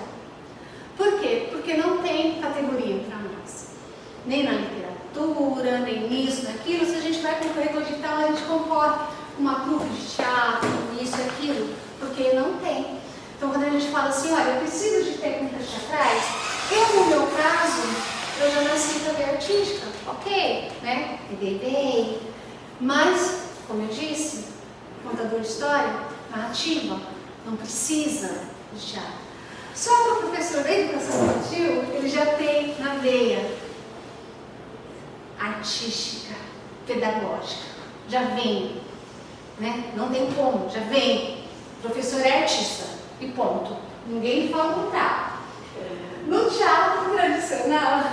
Por quê? Porque não tem categoria para nós. Nem na literatura, nem nisso, naquilo. Se a gente vai concorrer com o edital, a gente concorre uma trupe de teatro, isso, aquilo, porque não tem. Então, quando a gente fala assim, olha, eu preciso de técnicas teatrais, no meu caso, eu já nasci para ver artística, ok, né? Bem. Mas, como eu disse, contador de história, narrativa, não precisa de teatro. Só que o professor da educação infantil, ele já tem na veia artística, pedagógica, já vem, né? Não tem como, já vem. O professor é artista e ponto. Ninguém fala o contrário. No teatro tradicional,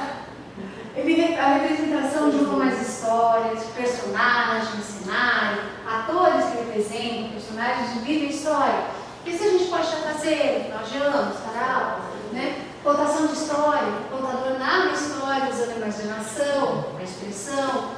a representação de uma mais histórias, personagens, cenário, atores que representam personagens de vida e história. Isso a gente pode já fazer, nós já anos, tarau, né? Contação de história, o contador narra a história usando a imaginação, a expressão.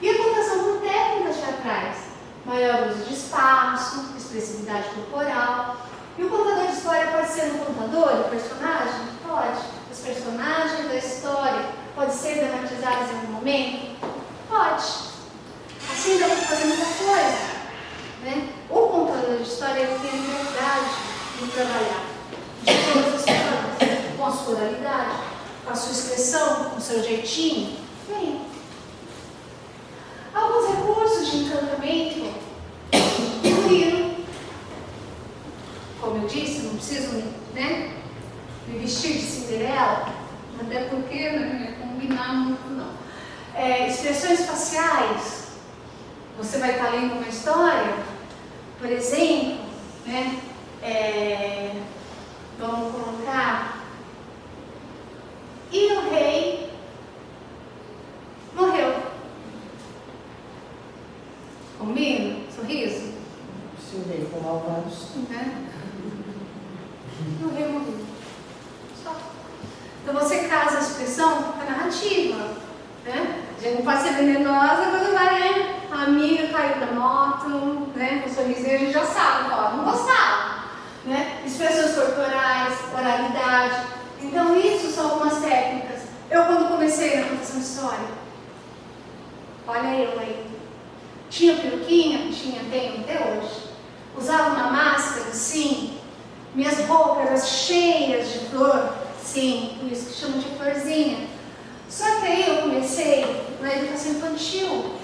E a contação com técnicas teatrais, maior uso de espaço, expressividade corporal. E o contador de história pode ser um contador, um personagem? Pode. Os personagens da história podem ser dramatizados em algum momento? Pode. Assim dá para fazer muita coisa. Né? O contador de história ele tem a liberdade de trabalhar de todas as formas, com a sua oralidade, com a sua expressão, com o seu jeitinho. Bem, alguns recursos de encantamento figurino. Como eu disse, não preciso, né, me vestir de Cinderela, até porque não ia combinar muito, não. Expressões faciais. Você vai estar lendo uma história, por exemplo, né? Vamos colocar, e o rei morreu. Combina? Sorriso? Se o rei for malvados. Né? O rei morreu. Só. Então você casa a expressão com a narrativa. Né? A gente não pode ser venenosa quando vai, né? A amiga caiu da moto, né? Com o sorrisinho a gente já sabe, ó, não gostava. Né? Expressões corporais, oralidade. Então isso são algumas técnicas. Eu quando comecei na contação de história, olha eu aí. Tinha peruquinha? Tinha, tenho até hoje. Usava uma máscara? Sim. Minhas roupas eram cheias de flor? Sim. Por isso que chamam de florzinha. Só que aí eu comecei na educação infantil.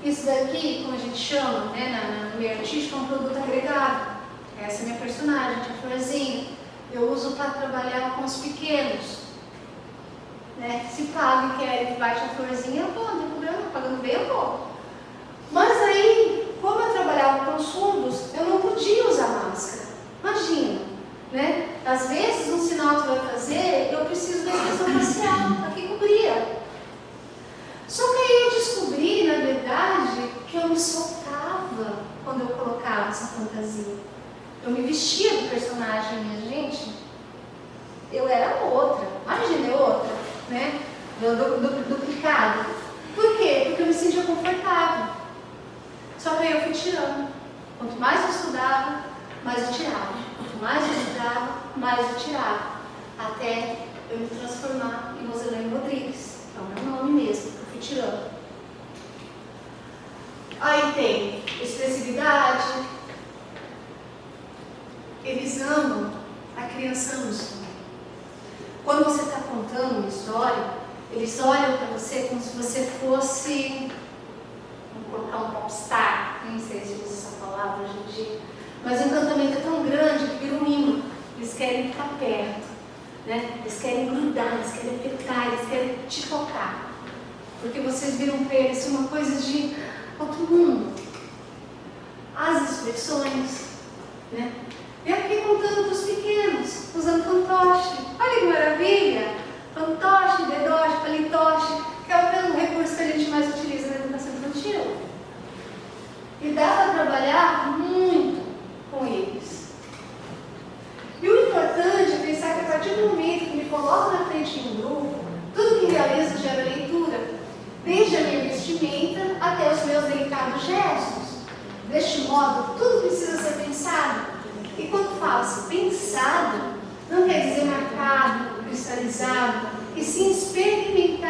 Isso daqui, como a gente chama, né, no meio artístico, é um produto agregado. Essa é a minha personagem, a florzinha. Eu uso para trabalhar com os pequenos. Né? Se paga e quer que bate a florzinha, eu vou, não tem problema, pagando bem eu vou. Mas aí, como eu trabalhava com surdos, eu não podia usar máscara. Imagina, né? Às vezes, um sinal que vai fazer, eu preciso da expressão facial, para que cobria. Só que aí verdade, que eu me soltava quando eu colocava essa fantasia. Eu me vestia do personagem, minha gente. Eu era outra. Imagina, eu outra, né? Duplicado. Por quê? Porque eu me sentia confortável. Só que aí eu fui tirando. Quanto mais eu estudava, mais eu tirava. Quanto mais eu estudava, mais eu tirava. Até eu me transformar em Roselane Rodrigues. É o meu nome mesmo, que eu fui tirando. Aí tem expressividade. Eles amam, a criança ama isso. Quando você está contando uma história, eles olham para você como se você fosse, vamos colocar um popstar, nem sei se usa essa palavra hoje em dia, mas o encantamento é tão grande que vira um imã. Eles querem ficar perto, né? Eles querem grudar, eles querem apertar, eles querem te tocar. Porque vocês viram para eles uma coisa de outro mundo. As expressões, né? E aqui contando para os pequenos, usando fantoche. Olha que maravilha! Fantoche, dedoche, palitoche, que é o recurso que a gente mais utiliza na educação infantil. E dá para trabalhar muito com eles. E o importante é pensar que a partir do momento que me coloco na frente de um grupo, tudo que realizo gera leitura, desde a minha vestimenta até os meus delicados gestos. Deste modo, tudo precisa ser pensado. E quando falo-se pensado, não quer dizer marcado, cristalizado, e sim experimentado.